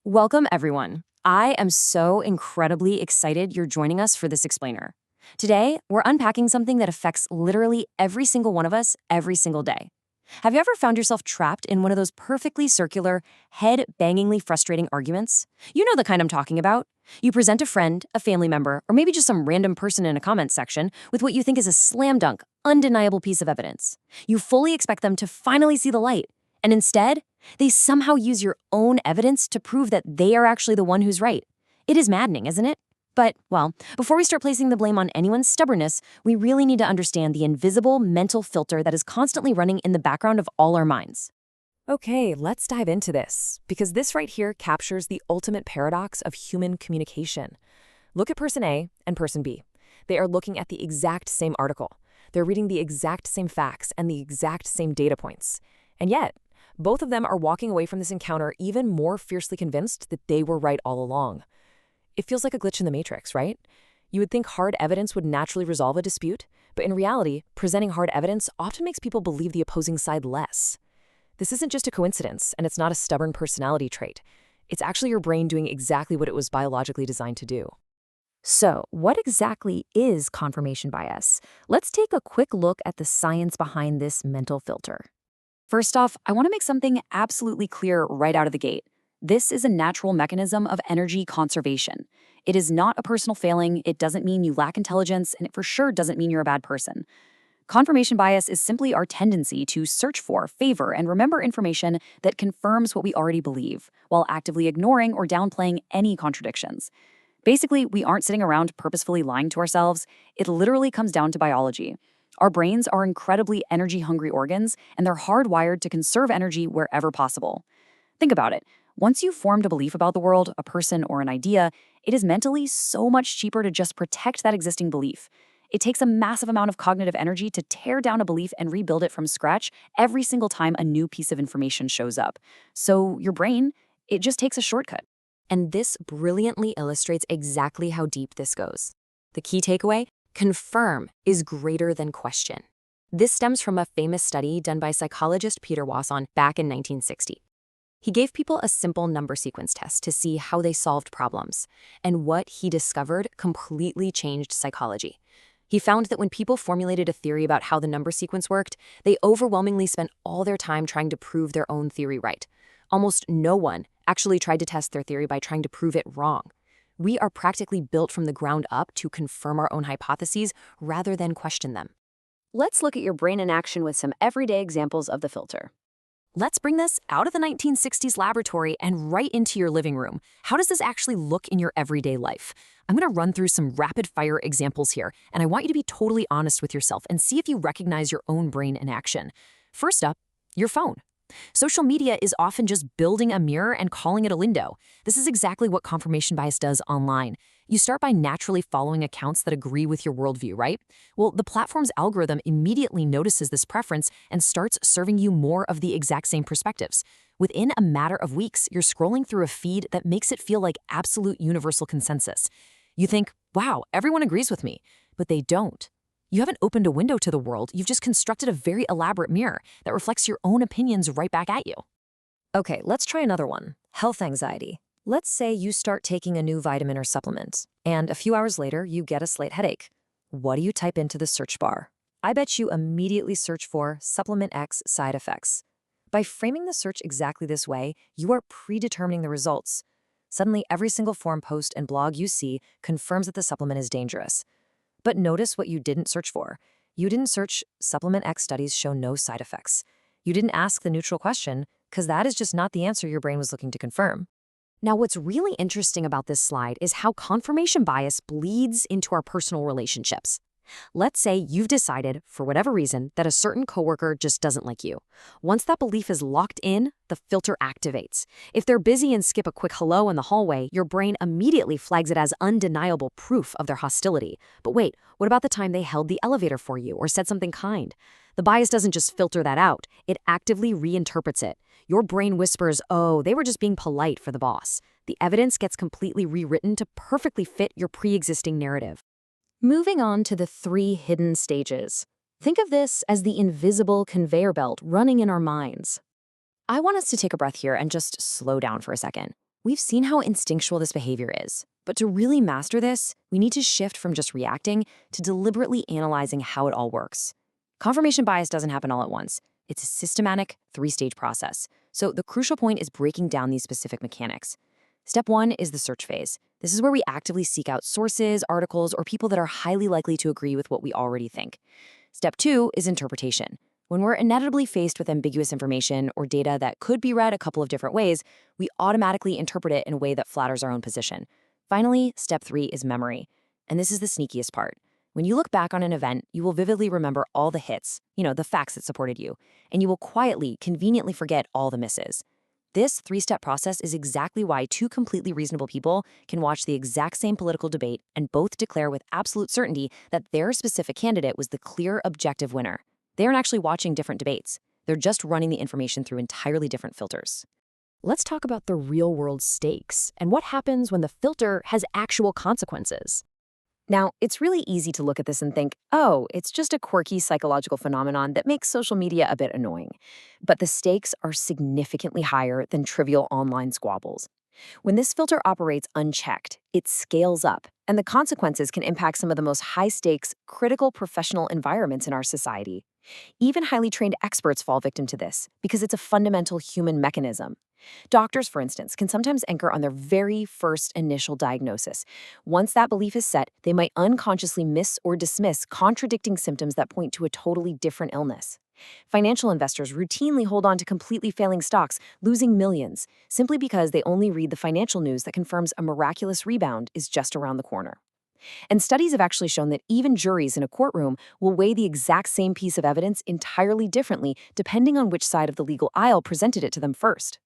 Welcome, everyone. I am so incredibly excited you're joining us for this explainer. Today, we're unpacking something that affects literally every single one of us every single day. Have you ever found yourself trapped in one of those perfectly circular, head-bangingly frustrating arguments? You know the kind I'm talking about. You present a friend, a family member, or maybe just some random person in a comments section with what you think is a slam dunk, undeniable piece of evidence. You fully expect them to finally see the light, and instead, they somehow use your own evidence to prove that they are actually the one who's right. It is maddening, isn't it? But, well, before we start placing the blame on anyone's stubbornness, we really need to understand the invisible mental filter that is constantly running in the background of all our minds. Okay, let's dive into this, because this right here captures the ultimate paradox of human communication. Look at person A and person B. They are looking at the exact same article. They're reading the exact same facts and the exact same data points. And yet, both of them are walking away from this encounter even more fiercely convinced that they were right all along. It feels like a glitch in the matrix, right? You would think hard evidence would naturally resolve a dispute, but in reality, presenting hard evidence often makes people believe the opposing side less. This isn't just a coincidence, and it's not a stubborn personality trait. It's actually your brain doing exactly what it was biologically designed to do. So, what exactly is confirmation bias? Let's take a quick look at the science behind this mental filter. First off, I want to make something absolutely clear right out of the gate. This is a natural mechanism of energy conservation. It is not a personal failing, it doesn't mean you lack intelligence, and it for sure doesn't mean you're a bad person. Confirmation bias is simply our tendency to search for, favor, and remember information that confirms what we already believe, while actively ignoring or downplaying any contradictions. Basically, we aren't sitting around purposefully lying to ourselves. It literally comes down to biology. Our brains are incredibly energy-hungry organs, and they're hardwired to conserve energy wherever possible. Think about it. Once you've formed a belief about the world, a person, or an idea, it is mentally so much cheaper to just protect that existing belief. It takes a massive amount of cognitive energy to tear down a belief and rebuild it from scratch every single time a new piece of information shows up. So your brain, it just takes a shortcut. And this brilliantly illustrates exactly how deep this goes. The key takeaway? Confirm is greater than question. This stems from a famous study done by psychologist Peter Wasson back in 1960. He gave people a simple number sequence test to see how they solved problems, and what he discovered completely changed psychology. He found that when people formulated a theory about how the number sequence worked, they overwhelmingly spent all their time trying to prove their own theory right. Almost no one actually tried to test their theory by trying to prove it wrong. We are practically built from the ground up to confirm our own hypotheses rather than question them. Let's look at your brain in action with some everyday examples of the filter. Let's bring this out of the 1960s laboratory and right into your living room. How does this actually look in your everyday life? I'm going to run through some rapid-fire examples here, and I want you to be totally honest with yourself and see if you recognize your own brain in action. First up, your phone. Social media is often just building a mirror and calling it a window. This is exactly what confirmation bias does online. You start by naturally following accounts that agree with your worldview, right? Well, the platform's algorithm immediately notices this preference and starts serving you more of the exact same perspectives. Within a matter of weeks, you're scrolling through a feed that makes it feel like absolute universal consensus. You think, wow, everyone agrees with me, but they don't. You haven't opened a window to the world, you've just constructed a very elaborate mirror that reflects your own opinions right back at you. Okay, let's try another one. Health anxiety. Let's say you start taking a new vitamin or supplement, and a few hours later, you get a slight headache. What do you type into the search bar? I bet you immediately search for Supplement X side effects. By framing the search exactly this way, you are predetermining the results. Suddenly, every single forum post and blog you see confirms that the supplement is dangerous. But notice what you didn't search for. You didn't search Supplement X studies show no side effects. You didn't ask the neutral question, because that is just not the answer your brain was looking to confirm. Now, what's really interesting about this slide is how confirmation bias bleeds into our personal relationships. Let's say you've decided, for whatever reason, that a certain coworker just doesn't like you. Once that belief is locked in, the filter activates. If they're busy and skip a quick hello in the hallway, your brain immediately flags it as undeniable proof of their hostility. But wait, what about the time they held the elevator for you or said something kind? The bias doesn't just filter that out, it actively reinterprets it. Your brain whispers, oh, they were just being polite for the boss. The evidence gets completely rewritten to perfectly fit your pre-existing narrative. Moving on to the 3 hidden stages. Think of this as the invisible conveyor belt running in our minds. I want us to take a breath here and just slow down for a second. We've seen how instinctual this behavior is, but to really master this, we need to shift from just reacting to deliberately analyzing how it all works. Confirmation bias doesn't happen all at once. It's a systematic, three-stage process. So the crucial point is breaking down these specific mechanics. Step 1 is the search phase. This is where we actively seek out sources, articles, or people that are highly likely to agree with what we already think. Step 2 is interpretation. When we're inevitably faced with ambiguous information or data that could be read a couple of different ways, we automatically interpret it in a way that flatters our own position. Finally, step 3 is memory. And this is the sneakiest part. When you look back on an event, you will vividly remember all the hits, the facts that supported you, and you will quietly, conveniently forget all the misses. This three-step process is exactly why two completely reasonable people can watch the exact same political debate and both declare with absolute certainty that their specific candidate was the clear, objective winner. They aren't actually watching different debates. They're just running the information through entirely different filters. Let's talk about the real-world stakes and what happens when the filter has actual consequences. Now, it's really easy to look at this and think, oh, it's just a quirky psychological phenomenon that makes social media a bit annoying. But the stakes are significantly higher than trivial online squabbles. When this filter operates unchecked, it scales up, and the consequences can impact some of the most high-stakes, critical professional environments in our society. Even highly trained experts fall victim to this because it's a fundamental human mechanism. Doctors, for instance, can sometimes anchor on their very first initial diagnosis. Once that belief is set, they might unconsciously miss or dismiss contradicting symptoms that point to a totally different illness. Financial investors routinely hold on to completely failing stocks, losing millions, simply because they only read the financial news that confirms a miraculous rebound is just around the corner. And studies have actually shown that even juries in a courtroom will weigh the exact same piece of evidence entirely differently depending on which side of the legal aisle presented it to them first.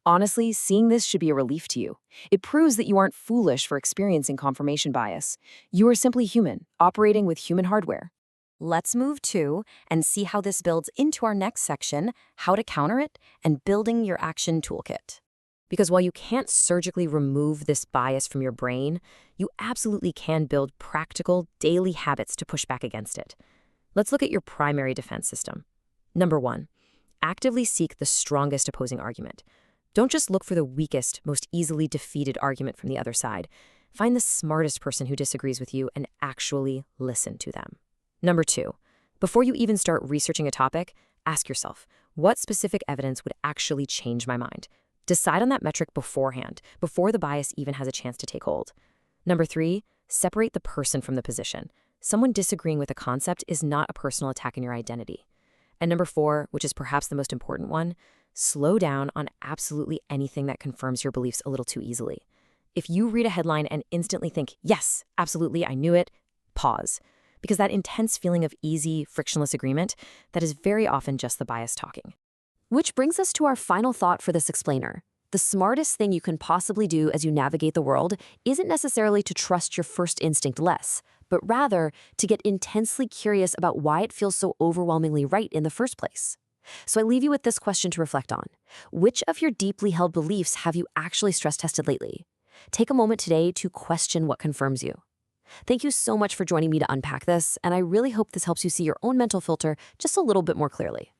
Honestly, seeing this should be a relief to you. It proves that you aren't foolish for experiencing confirmation bias. You are simply human, operating with human hardware. Let's move to and see how this builds into our next section, how to counter it, and building your action toolkit. Because while you can't surgically remove this bias from your brain, you absolutely can build practical, daily habits to push back against it. Let's look at your primary defense system. Number 1, actively seek the strongest opposing argument. Don't just look for the weakest, most easily defeated argument from the other side. Find the smartest person who disagrees with you and actually listen to them. Number 2, before you even start researching a topic, ask yourself, what specific evidence would actually change my mind? Decide on that metric beforehand, before the bias even has a chance to take hold. Number 3, separate the person from the position. Someone disagreeing with a concept is not a personal attack on your identity. And number 4, which is perhaps the most important one, slow down on absolutely anything that confirms your beliefs a little too easily. If you read a headline and instantly think, yes, absolutely, I knew it, pause. Because that intense feeling of easy, frictionless agreement, that is very often just the bias talking. Which brings us to our final thought for this explainer. The smartest thing you can possibly do as you navigate the world isn't necessarily to trust your first instinct less, but rather to get intensely curious about why it feels so overwhelmingly right in the first place. So I leave you with this question to reflect on. Which of your deeply held beliefs have you actually stress tested lately? Take a moment today to question what confirms you. Thank you so much for joining me to unpack this, and I really hope this helps you see your own mental filter just a little bit more clearly.